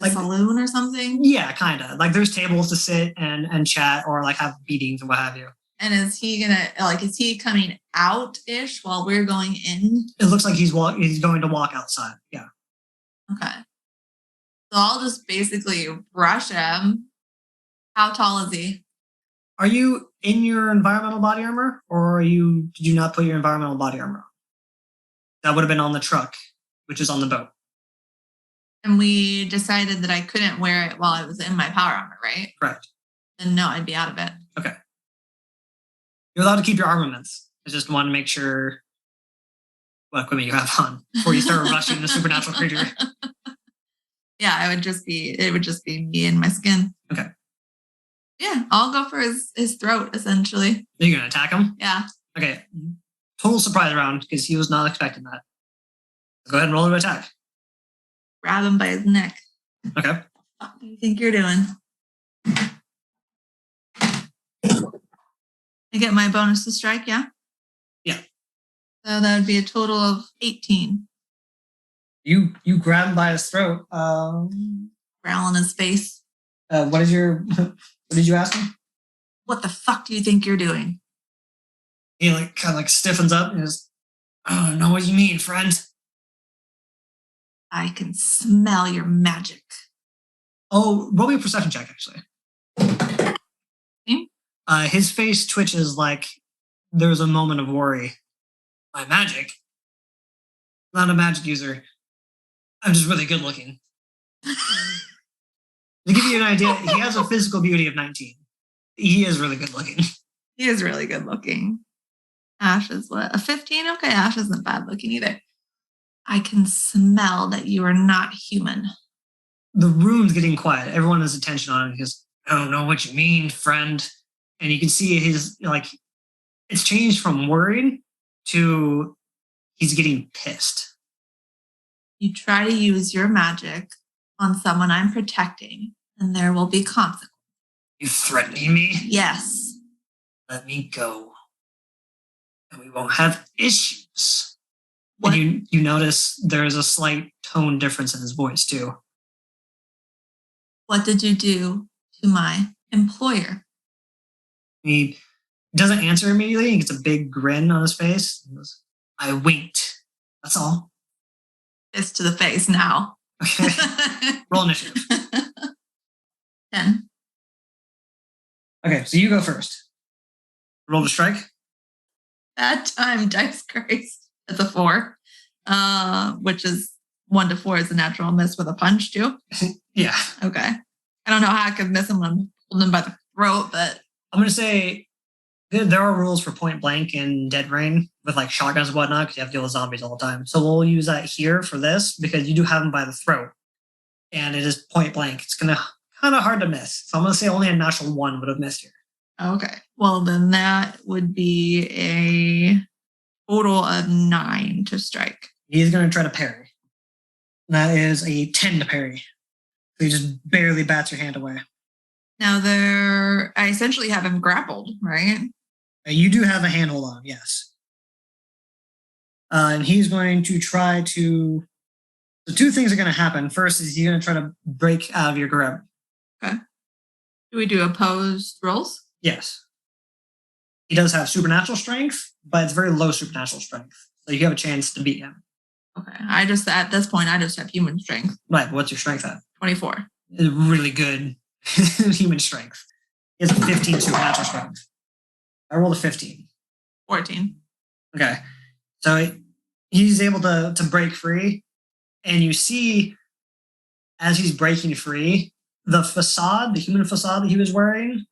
like saloon or something? Yeah, kind of. Like there's tables to sit and chat or like have meetings and what have you. And is he coming out-ish while we're going in? It looks like he's going to walk outside. Yeah. Okay. So I'll just basically rush him. How tall is he? Are you in your environmental body armor or did you not put your environmental body armor on? That would have been on the truck, which is on the boat. And we decided that I couldn't wear it while I was in my power armor, right? Correct. Then no, I'd be out of it. Okay. You're allowed to keep your armaments. I just want to make sure what equipment you have on before you start rushing the supernatural creature. Yeah, it would just be me and my skin. Okay. Yeah, I'll go for his throat, essentially. You're going to attack him? Yeah. Okay. Total surprise round because he was not expecting that. Go ahead and roll an attack. Grab him by his neck. Okay. What do you think you're doing? I get my bonus to strike, yeah? Yeah. So that would be a total of 18. You grab him by his throat. Growl in his face. What did you ask him? What the fuck do you think you're doing? He kind of stiffens up and goes, I don't know what you mean, friend. I can smell your magic. Oh, roll me a perception check, actually. His face twitches like there's a moment of worry. My magic? I'm not a magic user. I'm just really good looking. To give you an idea, he has a physical beauty of 19. He is really good looking. He is really good looking. Ash is what? A 15? Okay, Ash isn't bad looking either. I can smell that you are not human. The room's getting quiet. Everyone has attention on him. He goes, I don't know what you mean, friend. And you can see it's changed from worried to he's getting pissed. You try to use your magic on someone I'm protecting, and there will be consequences. You threatening me? Yes. Let me go. And we won't have issues. What? And you notice there's a slight tone difference in his voice too. What did you do to my employer? He doesn't answer immediately. He gets a big grin on his face. He goes, I winked. That's all. Fist to the face now. Okay. Roll initiative. 10. Okay, so you go first. Roll to strike. That time, dice Christ. That's a 4, which is 1 to 4 is a natural miss with a punch too. Yeah. Okay. I don't know how I could miss him when I'm holding him by the throat, but I'm going to say there are rules for point blank and dead rain with like shotguns and whatnot because you have to deal with zombies all the time. So we'll use that here for this because you do have him by the throat and it is point blank. It's going to kind of hard to miss. So I'm going to say only a natural 1 would have missed here. okay. Well, then that would be a total of 9 to strike. He's going to try to parry. That is a 10 to parry. So he just barely bats your hand away. Now I essentially have him grappled, right? You do have a handhold on, yes. And he's going to try to... The 2 things are going to happen. First is he's going to try to break out of your grip. Okay. Do we do opposed rolls? Yes. He does have supernatural strength, but it's very low supernatural strength. So you have a chance to beat him. Okay. At this point, I just have human strength. Right, but what's your strength at? 24. It's really good human strength. He has a 15 supernatural strength. I rolled a 15. 14. Okay. So he's able to break free. And you see, as he's breaking free, the facade, the human facade that he was wearing,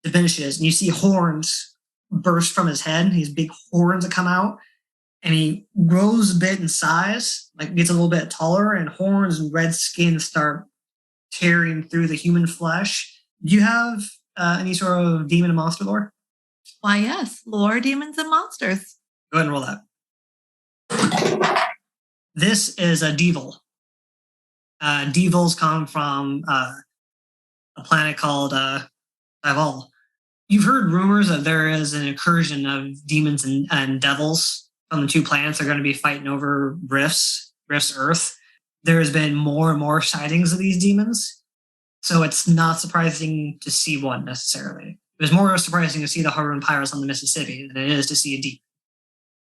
diminishes. And you see horns burst from his head. These big horns that come out. And he grows a bit in size, like gets a little bit taller, and horns and red skin start tearing through the human flesh. Do you have any sort of demon and monster lore? Why, yes. Lore, demons, and monsters. Go ahead and roll that. This is a devil. Devils come from a planet called Dival. You've heard rumors that there is an incursion of demons and devils from the 2 planets. They're going to be fighting over Rift's Earth. There has been more and more sightings of these demons. So it's not surprising to see one necessarily. It was more surprising to see the Harun Pirates on the Mississippi than it is to see a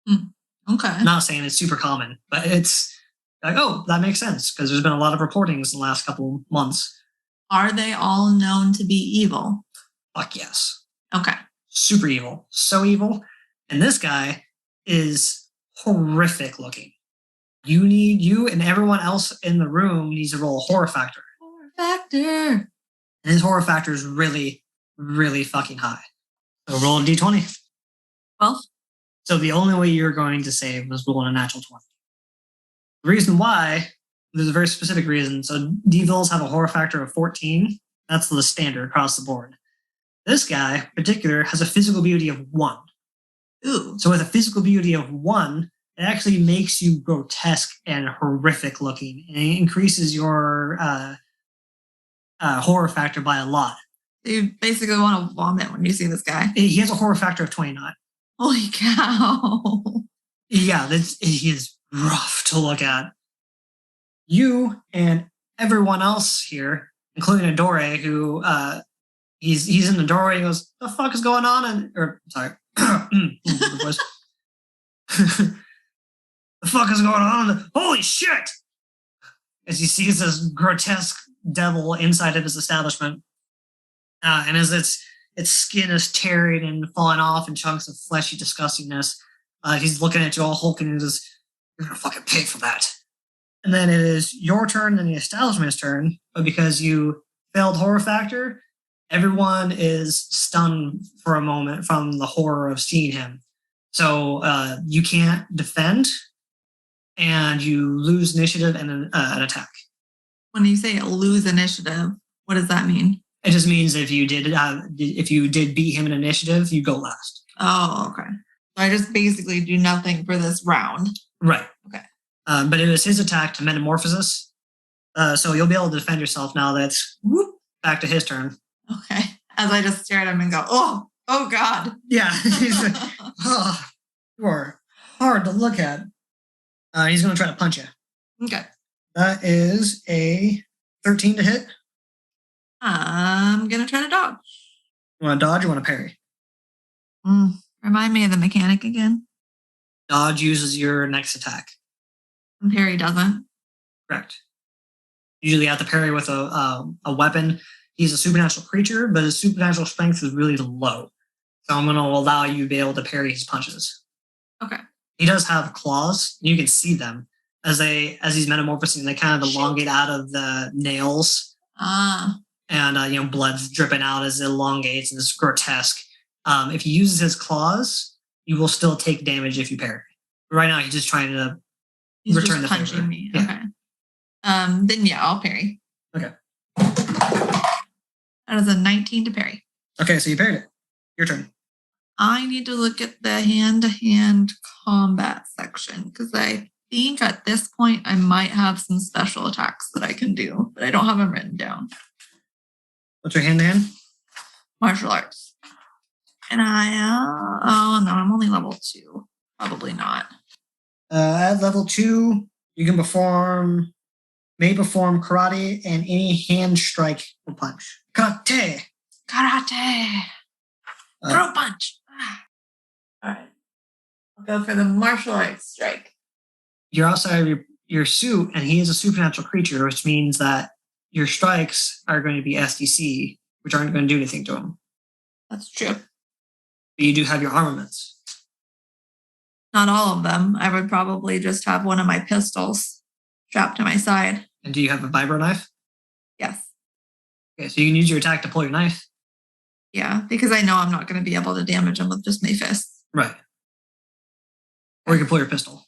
demon. Okay. I'm not saying it's super common, but it's like, oh, that makes sense because there's been a lot of reportings in the last couple months. Are they all known to be evil? Fuck yes. Okay. Super evil. So evil. And this guy is horrific looking. You and everyone else in the room needs to roll a horror factor. Horror factor. And his horror factor is really, really fucking high. So roll a d20. 12. So the only way you're going to save was rolling a natural 20. The reason why, there's a very specific reason. So devils have a horror factor of 14. That's the standard across the board. This guy in particular has a physical beauty of 1. Ooh. So with a physical beauty of 1, it actually makes you grotesque and horrific looking. And it increases your horror factor by a lot. You basically want to vomit when you see this guy. He has a horror factor of 29. Holy cow. Yeah, he is rough to look at. You and everyone else here, including Adore, who he's in the doorway. He goes, "The fuck is going on?" The fuck is going on? Holy shit! As he sees this grotesque devil inside of his establishment, and as its skin is tearing and falling off in chunks of fleshy disgustingness, he's looking at you all hulking and says, "You're gonna fucking pay for that." And then it is your turn and the establishment's turn, but because you failed horror factor, everyone is stunned for a moment from the horror of seeing him. So you can't defend, and you lose initiative and an attack. When you say lose initiative, what does that mean? It just means if you did beat him in initiative, you go last. Oh, okay. So I just basically do nothing for this round. Right. Okay. But it was his attack to metamorphosis. So you'll be able to defend yourself now. That's back to his turn. Okay. As I just stare at him and go, oh God. Yeah. He's like, oh, you are hard to look at. He's going to try to punch you. Okay. That is a 13 to hit. I'm going to try to dodge. You want to dodge or want to parry? Remind me of the mechanic again. Dodge uses your next attack. And parry doesn't. Correct. Usually you have to parry with a weapon. He's a supernatural creature, but his supernatural strength is really low. So I'm going to allow you to be able to parry his punches. Okay. He does have claws. You can see them as he's metamorphosing. They kind of elongate out of the nails. And blood's dripping out as it elongates, and it's grotesque. If he uses his claws, you will still take damage if you parry. Right now, he's just trying to return the punching favor. me. Yeah. Okay. Then I'll parry. Okay. That is a 19 to parry. Okay, so you parried it. Your turn. I need to look at the hand-to-hand combat section because I think at this point I might have some special attacks that I can do, but I don't have them written down. What's your hand-to-hand? Martial arts. And I'm only level 2. Probably not. At level 2, you can may perform karate and any hand strike or punch. Karate. Throw punch. All right. I'll go for the martial arts strike. You're outside of your suit, and he is a supernatural creature, which means that your strikes are going to be SDC, which aren't going to do anything to him. That's true. But you do have your armaments. Not all of them. I would probably just have one of my pistols strapped to my side. And do you have a vibro knife? Yes. Okay, so you can use your attack to pull your knife. Yeah, because I know I'm not going to be able to damage him with just my fists. Right. Or you can pull your pistol.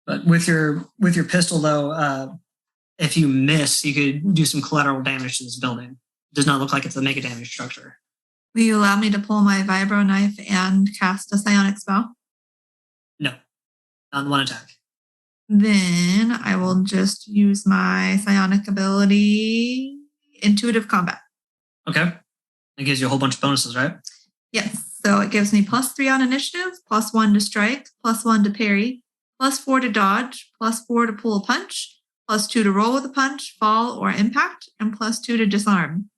But with your pistol, though, if you miss, you could do some collateral damage to this building. It does not look like it's a mega damage structure. Will you allow me to pull my vibro knife and cast a psionic spell? No. Not in one attack. Then I will just use my psionic ability, intuitive combat. Okay. It gives you a whole bunch of bonuses, right? Yes. So it gives me +3 on initiative, +1 to strike, +1 to parry, +4 to dodge, +4 to pull a punch, +2 to roll with a punch, fall, or impact, and +2 to disarm.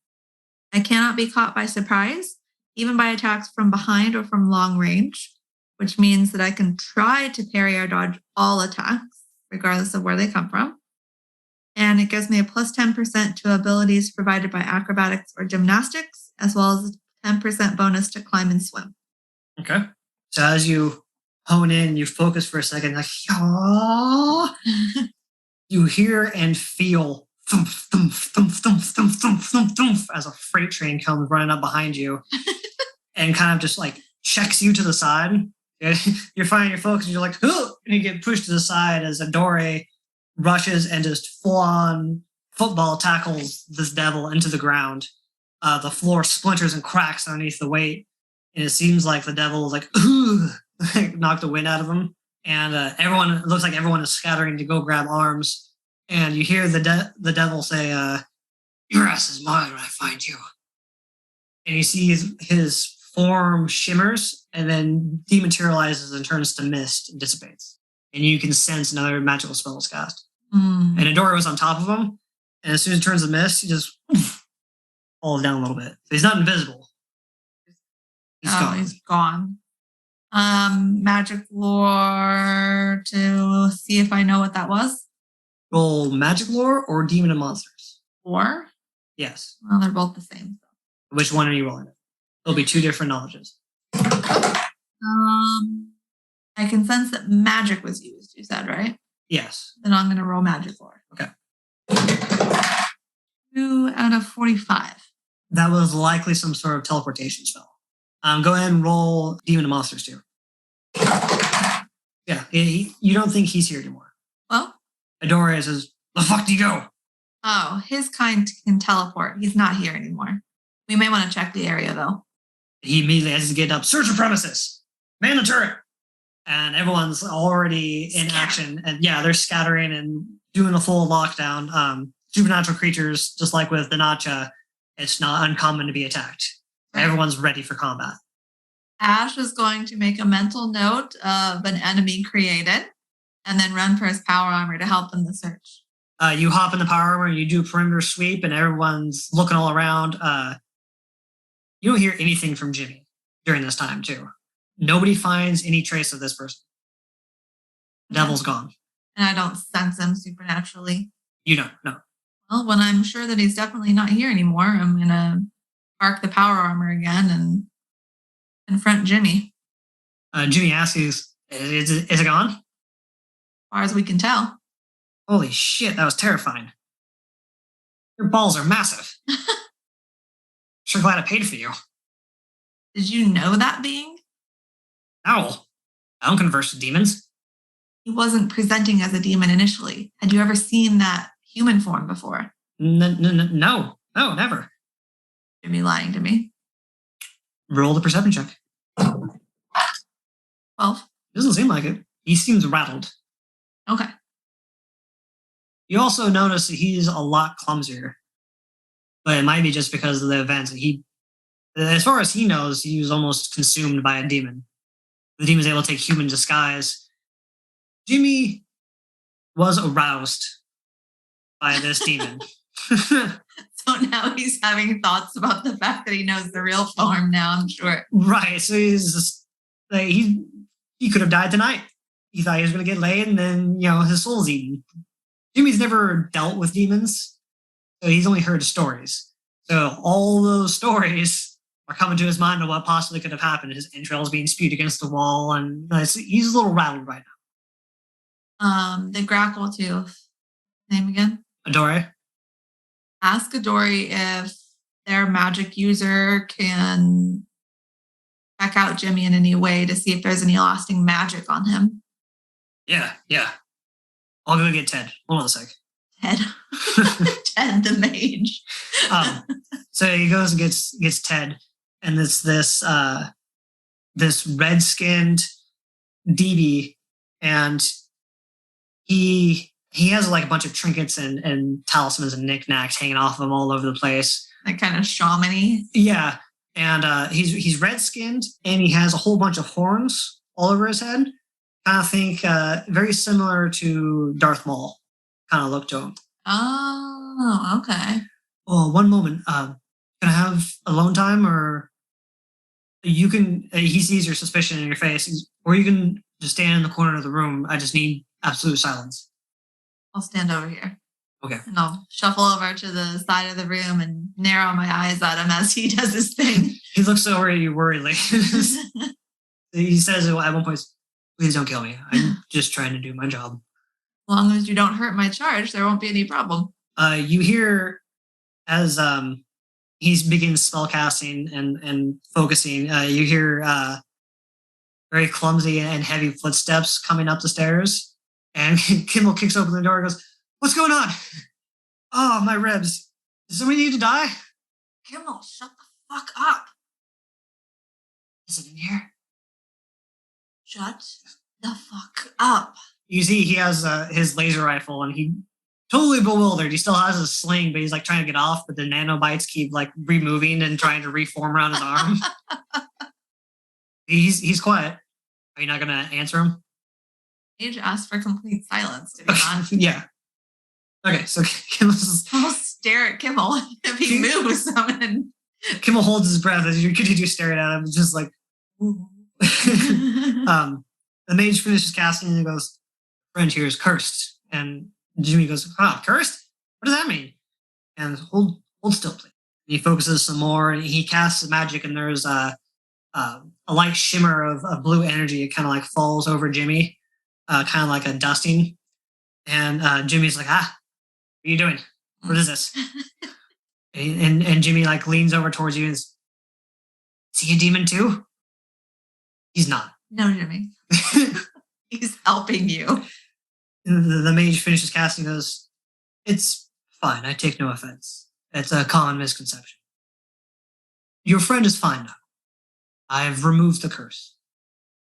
I cannot be caught by surprise, even by attacks from behind or from long range, which means that I can try to parry or dodge all attacks, regardless of where they come from. And it gives me a +10% to abilities provided by acrobatics or gymnastics, as well as a 10% bonus to climb and swim. Okay. So as you hone in, you focus for a second, like, Yaw! You hear and feel thump, thump, thump, thump, thump, thump, thump, thump, as a freight train comes running up behind you and kind of just like checks you to the side. You're finding your focus and you're like, oh, and you get pushed to the side as Adore rushes and just full-on football tackles this devil into the ground. The floor splinters and cracks underneath the weight, and it seems like the devil is like, ooh, knocked the wind out of him. And it looks like everyone is scattering to go grab arms. And you hear the devil say, your ass is mine when I find you. And you see his form shimmers and then dematerializes and turns to mist and dissipates. And you can sense another magical spell is cast. And Adora was on top of him. And as soon as it turns to mist, he just falls down a little bit. So he's not invisible. He's gone. Magic lore to see if I know what that was. Roll magic lore or demon and monsters? Lore? Yes. Well, they're both the same. Which one are you rolling? There'll be 2 different knowledges. I can sense that magic was used, you said, right? Yes. Then I'm going to roll magic lore. Okay. 2 out of 45. That was likely some sort of teleportation spell. Go ahead and roll demon and monsters too. Yeah, you don't think he's here anymore. Well? Adore says, the fuck do you go? Oh, his kind can teleport. He's not here anymore. We may want to check the area, though. He immediately has to get up. Search the premises. Man the turret. And everyone's already in action. And yeah, they're scattering and doing a full lockdown. Supernatural creatures, just like with Danacha, it's not uncommon to be attacked. Right. Everyone's ready for combat. Ash is going to make a mental note of an enemy created And then run for his power armor to help in the search. You hop in the power armor and you do a perimeter sweep, and everyone's looking all around. You don't hear anything from Jimmy during this time, too. Nobody finds any trace of this person. The devil's gone. And I don't sense him supernaturally. You don't, no. Well, when I'm sure that he's definitely not here anymore, I'm going to park the power armor again and confront Jimmy. Jimmy asks you, is it gone? As far as we can tell. Holy shit, that was terrifying. Your balls are massive. Sure glad I paid for you. Did you know that being? No, I don't converse with demons. He wasn't presenting as a demon initially. Had you ever seen that human form before? No, never. Jimmy lying to me. Roll the perception check. 12. Doesn't seem like it. He seems rattled. Okay. You also notice that he's a lot clumsier. But it might be just because of the events. As far as he knows, he was almost consumed by a demon. The demon's able to take human disguise. Jimmy was aroused by this demon. So now he's having thoughts about the fact that he knows the real form now, I'm sure. Right. So he's just, like, he could have died tonight. He thought he was going to get laid, and then, his soul's eaten. Jimmy's never dealt with demons, so he's only heard stories. So all those stories are coming to his mind of what possibly could have happened. His entrails being spewed against the wall, and he's a little rattled right now. The Grackle too. Name again? Adore. Ask Adore if their magic user can check out Jimmy in any way to see if there's any lasting magic on him. Yeah. I'll go get Ted. Hold on a sec. Ted. Ted the mage. So he goes and gets Ted, and it's this red-skinned DB, and he has like a bunch of trinkets and talismans and knickknacks hanging off of him all over the place. Like kind of shaman-y. Yeah. And he's red-skinned, and he has a whole bunch of horns all over his head. Kind of think very similar to Darth Maul. Kind of look to him. Oh, okay. Oh, one moment. Can I have alone time, or you can? He sees your suspicion in your face, or you can just stand in the corner of the room. I just need absolute silence. I'll stand over here. Okay. And I'll shuffle over to the side of the room and narrow my eyes at him as he does his thing. He looks over at you worriedly. He says at one point, "Please don't kill me. I'm just trying to do my job." As long as you don't hurt my charge, there won't be any problem. You hear as he begins spell casting and focusing, you hear very clumsy and heavy footsteps coming up the stairs. And Kimmel kicks open the door and goes, "What's going on? Oh, my ribs. Does somebody need to die?" Kimmel, shut the fuck up. Is it in here? Shut the fuck up. You see he has his laser rifle, and he totally bewildered. He still has his sling, but he's like trying to get off, but the nanobites keep like removing and trying to reform around his arm. He's quiet. Are you not going to answer him? Mage asked for complete silence, to be honest. Yeah. Okay, so I'll stare at Kimmel. If he moves, Kimmel holds his breath as you continue staring at him. It's just like, the mage finishes casting and goes, "Friend here is cursed." And Jimmy goes, "Cursed? What does that mean?" And hold still, please. And he focuses some more, and he casts magic, and there's a light shimmer of blue energy. It kind of like falls over Jimmy, kind of like a dusting. And Jimmy's like, "What are you doing? What is this?" and Jimmy like leans over towards you and is he a demon too? He's not. No, Jimmy. He's helping you. The mage finishes casting and goes, "It's fine. I take no offense. It's a common misconception. Your friend is fine now. I've removed the curse."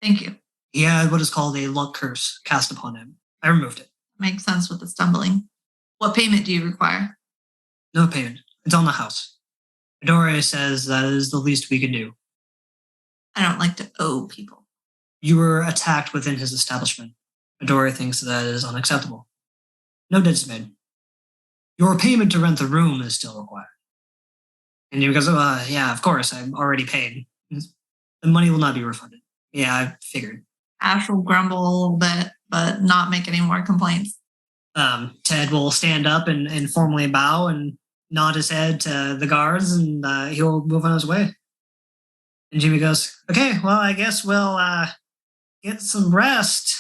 Thank you. He had what is called a luck curse cast upon him. I removed it. Makes sense with the stumbling. What payment do you require? No payment. It's on the house. Adore says that is the least we can do. I don't like to owe people. You were attacked within his establishment. Midori thinks that is unacceptable. No debt is made. Your payment to rent the room is still required. And he goes, yeah, of course, I'm already paid. The money will not be refunded. Yeah, I figured. Ash will grumble a little bit, but not make any more complaints. Ted will stand up and formally bow and nod his head to the guards, and he'll move on his way. And Jimmy goes, okay, well, I guess we'll get some rest.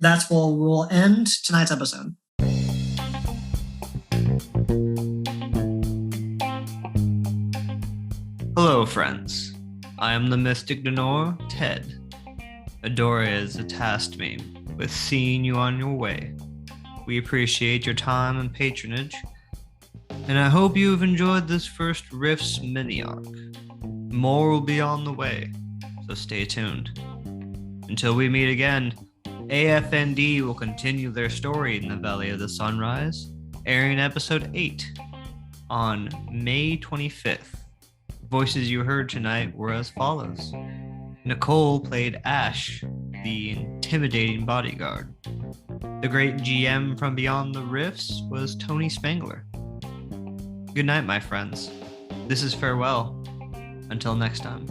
That's where we'll end tonight's episode. Hello, friends. I am the Mystic Denor, Ted. Adora has tasked me with seeing you on your way. We appreciate your time and patronage, and I hope you have enjoyed this first Rifts mini-arc. More will be on the way, so stay tuned. Until we meet again, AFND will continue their story in the Valley of the Sunrise, airing episode 8 on May 25th. Voices you heard tonight were as follows. Nicole played Ash, the intimidating bodyguard. The great GM from Beyond the Rifts was Tony Spangler. Good night, my friends. This is farewell. Until next time.